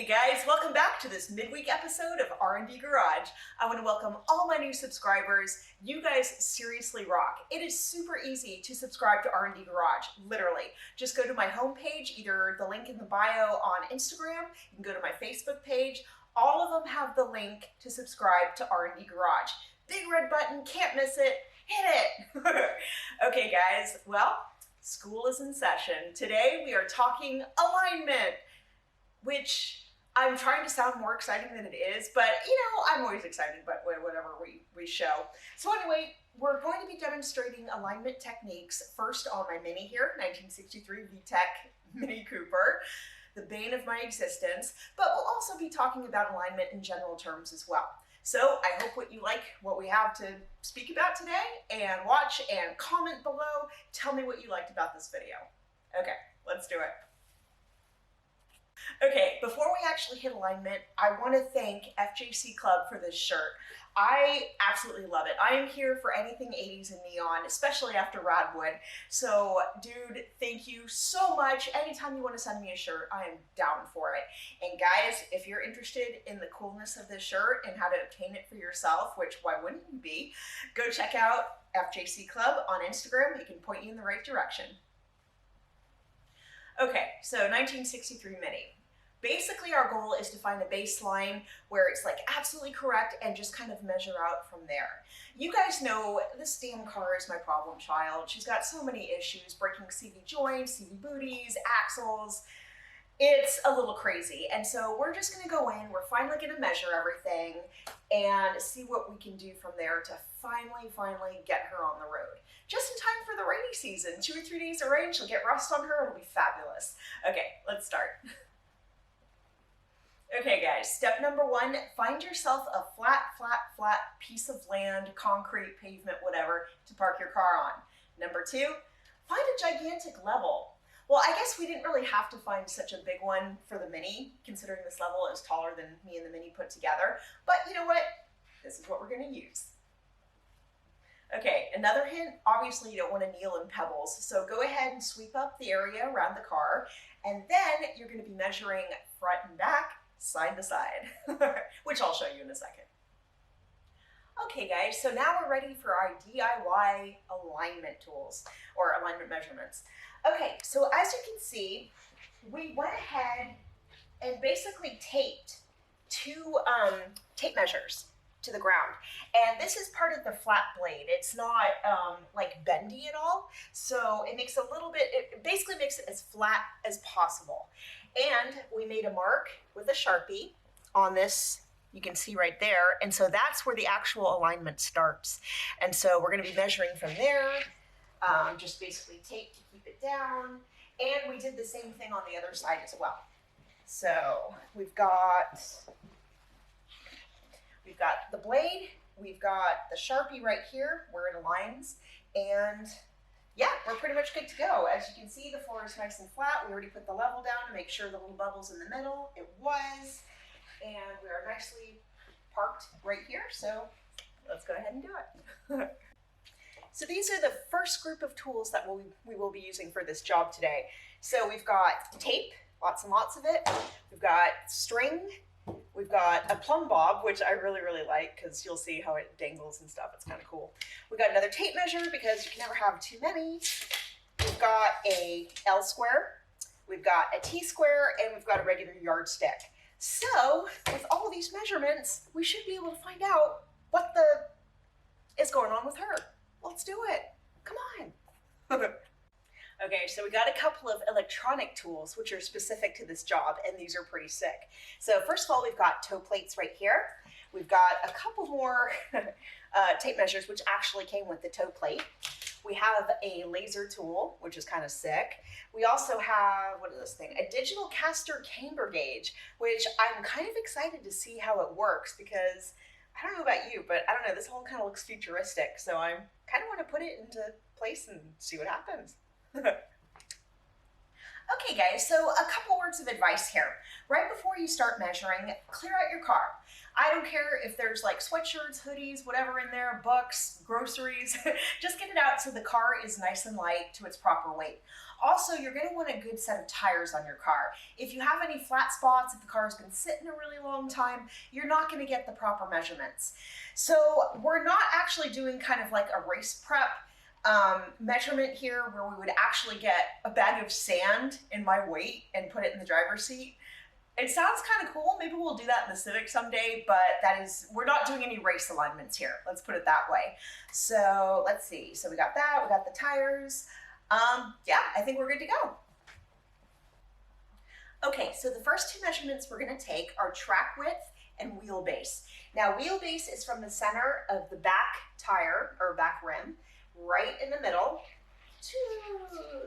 Hey guys, welcome back to this midweek episode of R&Dgarage. I want to welcome all my new subscribers. You guys seriously rock. It is super easy to subscribe to R&Dgarage, literally. Just go to my homepage, either the link in the bio on Instagram, you can go to my Facebook page. All of them have the link to subscribe to R&Dgarage. Big red button, can't miss it, hit it. Okay guys, well, school is in session. Today we are talking alignment, which I'm trying to sound more exciting than it is, but you know, I'm always excited about whatever we show. So anyway, we're going to be demonstrating alignment techniques first on my Mini here, 1963 Vtec Mini Cooper, the bane of my existence, but we'll also be talking about alignment in general terms as well. So I hope you like what we have to speak about today, and watch and comment below. Tell me what you liked about this video. Okay, let's do it. Okay, before we actually hit alignment, I want to thank FJC Club for this shirt. I absolutely love it. I am here for anything 80s and neon, especially after Radwood. So, dude, thank you so much. Anytime you want to send me a shirt, I am down for it. And guys, if you're interested in the coolness of this shirt and how to obtain it for yourself, which why wouldn't you be, go check out FJC Club on Instagram. It can point you in the right direction. Okay, so 1963 Mini. Basically, our goal is to find a baseline where it's like absolutely correct and just kind of measure out from there. You guys know this damn car is my problem child. She's got so many issues, breaking CV joints, CV booties, axles. It's a little crazy. And so we're just gonna go in, we're finally gonna measure everything and see what we can do from there to finally get her on the road. Just in time for the rainy season. 2 or 3 days of rain, she'll get rust on her, it'll be fabulous. Okay, let's start. Okay guys, step number 1, find yourself a flat piece of land, concrete, pavement, whatever, to park your car on. Number 2, find a gigantic level. Well, I guess we didn't really have to find such a big one for the Mini, considering this level is taller than me and the Mini put together, but you know what? This is what we're gonna use. Okay, another hint, obviously you don't want to kneel in pebbles, so go ahead and sweep up the area around the car, and then you're gonna be measuring front and back, side to side, which I'll show you in a second. Okay guys, so now we're ready for our DIY alignment tools, or alignment measurements. Okay, so as you can see, we went ahead and basically taped 2 tape measures to the ground. And this is part of the flat blade. It's not like bendy at all, so it makes it basically makes it as flat as possible. And we made a mark with a Sharpie on this, you can see right there, and so that's where the actual alignment starts. And so we're going to be measuring from there, just basically tape to keep it down, and we did the same thing on the other side as well. So we've got the blade, we've got the Sharpie right here where it aligns, and yeah, we're pretty much good to go. As you can see, the floor is nice and flat. We already put the level down to make sure the little bubble's in the middle. It was, and we are nicely parked right here, so let's go ahead and do it. So these are the first group of tools that we will be using for this job today. So we've got tape, lots and lots of it. We've got string. We've got a plumb bob, which I really like because you'll see how it dangles and stuff. It's kind of cool. We've got another tape measure because you can never have too many. We've got a L square, we've got a T square, and we've got a regular yardstick. So with all of these measurements, we should be able to find out what is going on with her. Let's do it. Come on. Okay, so we got a couple of electronic tools which are specific to this job, and these are pretty sick. So first of all, we've got toe plates right here. We've got a couple more tape measures which actually came with the toe plate. We have a laser tool, which is kind of sick. We also have, what is this thing? A digital caster camber gauge, which I'm kind of excited to see how it works because I don't know about you, but I don't know, this whole kind of looks futuristic. So I kind of want to put it into place and see what happens. Okay guys, so a couple words of advice here. Right before you start measuring, clear out your car. I don't care if there's like sweatshirts, hoodies, whatever in there, books, groceries, just get it out so the car is nice and light to its proper weight. Also, you're going to want a good set of tires on your car. If you have any flat spots, if the car has been sitting a really long time, you're not going to get the proper measurements. So we're not actually doing kind of like a race prep measurement here where we would actually get a bag of sand in my weight and put it in the driver's seat. It sounds kind of cool. Maybe we'll do that in the Civic someday, but we're not doing any race alignments here. Let's put it that way. So let's see. So we got that, we got the tires. Yeah, I think we're good to go. Okay, so the first two measurements we're going to take are track width and wheelbase. Now, wheelbase is from the center of the back tire or back rim, right in the middle to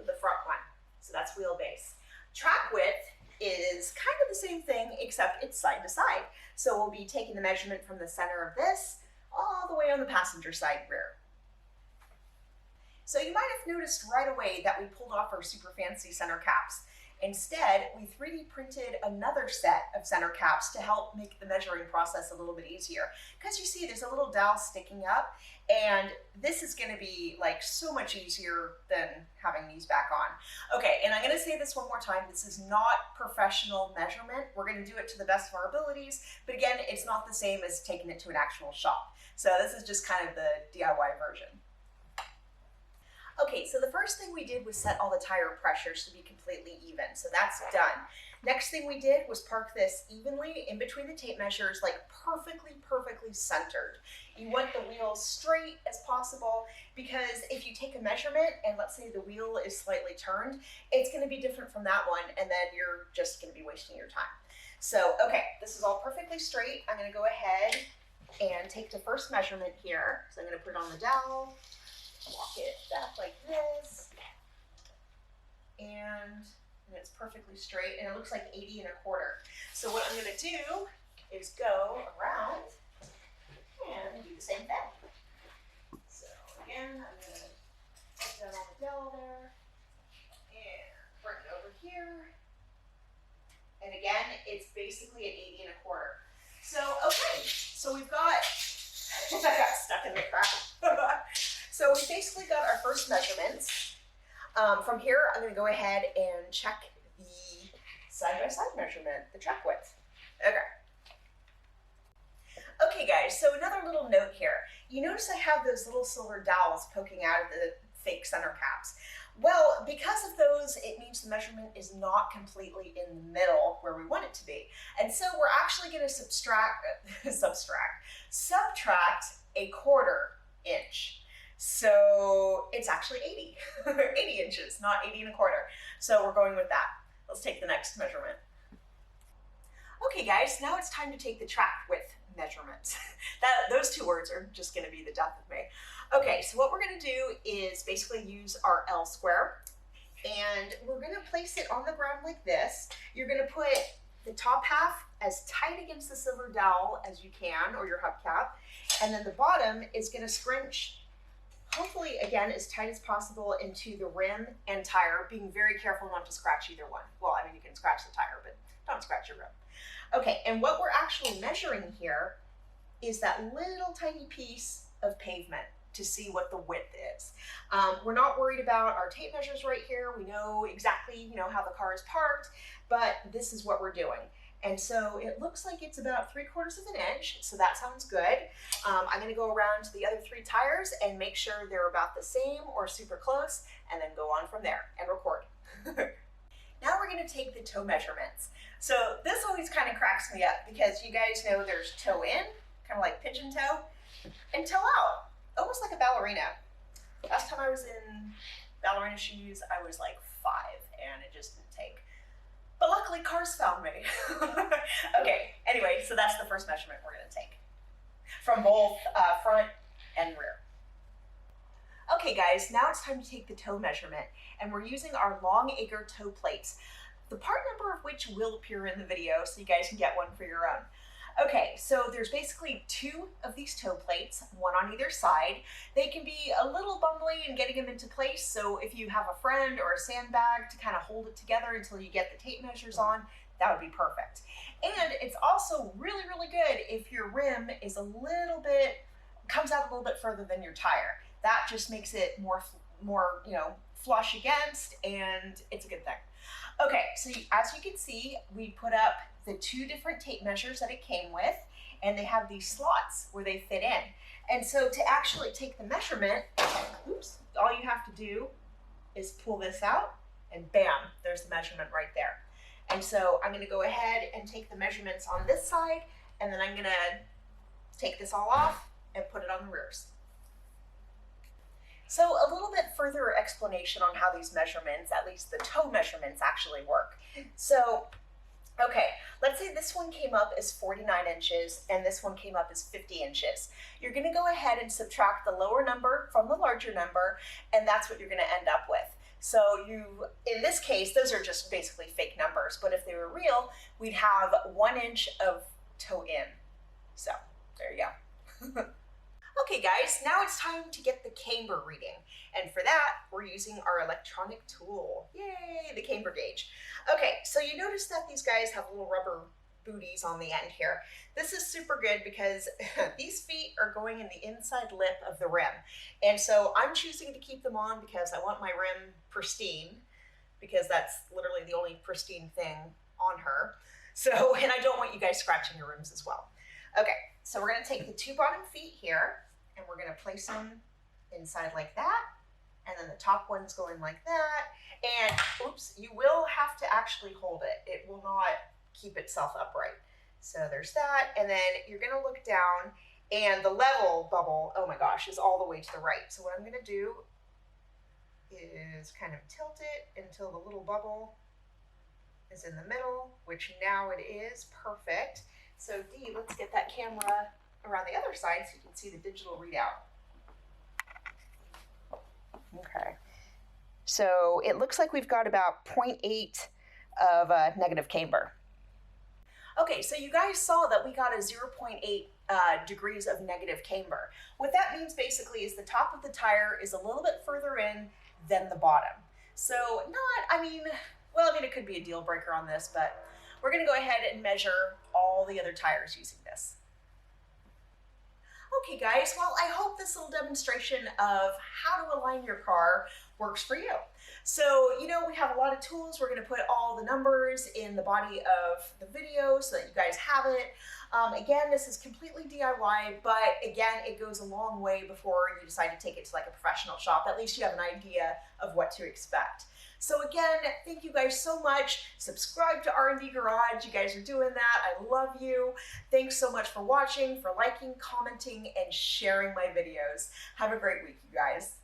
the front one. So that's wheelbase. Track width is kind of the same thing, except it's side to side. So we'll be taking the measurement from the center of this all the way on the passenger side rear. So you might have noticed right away that we pulled off our super fancy center caps. Instead, we 3D printed another set of center caps to help make the measuring process a little bit easier. Because you see there's a little dowel sticking up, and this is going to be like so much easier than having these back on. Okay, and I'm going to say this one more time. This is not professional measurement. We're going to do it to the best of our abilities, but again, it's not the same as taking it to an actual shop. So this is just kind of the DIY version. Okay, so the first thing we did was set all the tire pressures to be completely even, so that's done. Next thing we did was park this evenly in between the tape measures, like perfectly centered. You want the wheels straight as possible, because if you take a measurement and let's say the wheel is slightly turned, it's going to be different from that one, and then you're just going to be wasting your time. So, okay, this is all perfectly straight. I'm going to go ahead and take the first measurement here. So I'm going to put it on the dowel. Walk it back like this, and it's perfectly straight, and it looks like 80 1/4. So what I'm going to do is go around and do the same thing. So again, I'm going to put that on the dowel there, and bring it over here, and again, it's basically at 80 1/4. So okay, so we've got, I got stuck in the crack. So we basically got our first measurements. From here, I'm going to go ahead and check the side-by-side measurement, the track width. Okay. Okay, guys, so another little note here. You notice I have those little silver dowels poking out of the fake center caps. Well, because of those, it means the measurement is not completely in the middle where we want it to be. And so we're actually going to subtract a 1/4 inch. So it's actually 80, 80 inches, not 80 1/4. So we're going with that. Let's take the next measurement. Okay guys, now it's time to take the track width measurements. Those two words are just gonna be the death of me. Okay, so what we're gonna do is basically use our L square, and we're gonna place it on the ground like this. You're gonna put the top half as tight against the silver dowel as you can, or your hubcap, and then the bottom is gonna scrunch, hopefully, again, as tight as possible into the rim and tire, being very careful not to scratch either one. Well, I mean, you can scratch the tire, but don't scratch your rim. Okay, and what we're actually measuring here is that little tiny piece of pavement to see what the width is. We're not worried about our tape measures right here. We know exactly, how the car is parked, but this is what we're doing. And so it looks like it's about 3/4 of an inch, so that sounds good. I'm gonna go around to the other 3 tires and make sure they're about the same or super close, and then go on from there and record. Now we're gonna take the toe measurements. So this always kind of cracks me up because you guys know there's toe in, kind of like pigeon toe, and toe out, almost like a ballerina. Last time I was in ballerina shoes, I was like 5, and it just didn't take. But luckily, cars found me. Okay, anyway, so that's the first measurement we're going to take from both front and rear. Okay, guys, now it's time to take the toe measurement, and we're using our long acre toe plates, the part number of which will appear in the video, so you guys can get one for your own. Okay, so there's basically 2 of these toe plates, one on either side. They can be a little bumbly in getting them into place, so if you have a friend or a sandbag to kind of hold it together until you get the tape measures on, that would be perfect. And it's also really, really good if your rim is comes out a little bit further than your tire. That just makes it more flush against, and it's a good thing. Okay, so as you can see, we put up the 2 different tape measures that it came with, and they have these slots where they fit in. And so to actually take the measurement, all you have to do is pull this out, and bam, there's the measurement right there. And so I'm gonna go ahead and take the measurements on this side, and then I'm gonna take this all off and put it on the rears. So a little bit further explanation on how these measurements, at least the toe measurements, actually work. So, okay, let's say this one came up as 49 inches and this one came up as 50 inches. You're gonna go ahead and subtract the lower number from the larger number, and that's what you're gonna end up with. So in this case, those are just basically fake numbers, but if they were real, we'd have 1 inch of toe in. So there you go. Okay guys, now it's time to get the camber reading. And for that, we're using our electronic tool. Yay, the camber gauge. Okay, so you notice that these guys have little rubber booties on the end here. This is super good because these feet are going in the inside lip of the rim. And so I'm choosing to keep them on because I want my rim pristine, because that's literally the only pristine thing on her. So, and I don't want you guys scratching your rims as well. Okay, so we're gonna take the 2 bottom feet here, and we're gonna place them inside like that, and then the top one's going like that, and oops, you will have to actually hold it. It will not keep itself upright. So there's that, and then you're gonna look down, and the level bubble, oh my gosh, is all the way to the right. So what I'm gonna do is kind of tilt it until the little bubble is in the middle, which now it is perfect. So Dee, let's get that camera around the other side so you can see the digital readout. Okay. So it looks like we've got about 0.8 of negative camber. Okay, so you guys saw that we got a 0.8 degrees of negative camber. What that means basically is the top of the tire is a little bit further in than the bottom. So it could be a deal breaker on this, but we're gonna go ahead and measure all the other tires using this. Okay guys, well I hope this little demonstration of how to align your car works for you. So, we have a lot of tools. We're gonna put all the numbers in the body of the video so that you guys have it. Again, this is completely DIY, but again, it goes a long way before you decide to take it to like a professional shop. At least you have an idea of what to expect. So again, thank you guys so much. Subscribe to R&Dgarage. You guys are doing that. I love you. Thanks so much for watching, for liking, commenting, and sharing my videos. Have a great week, you guys.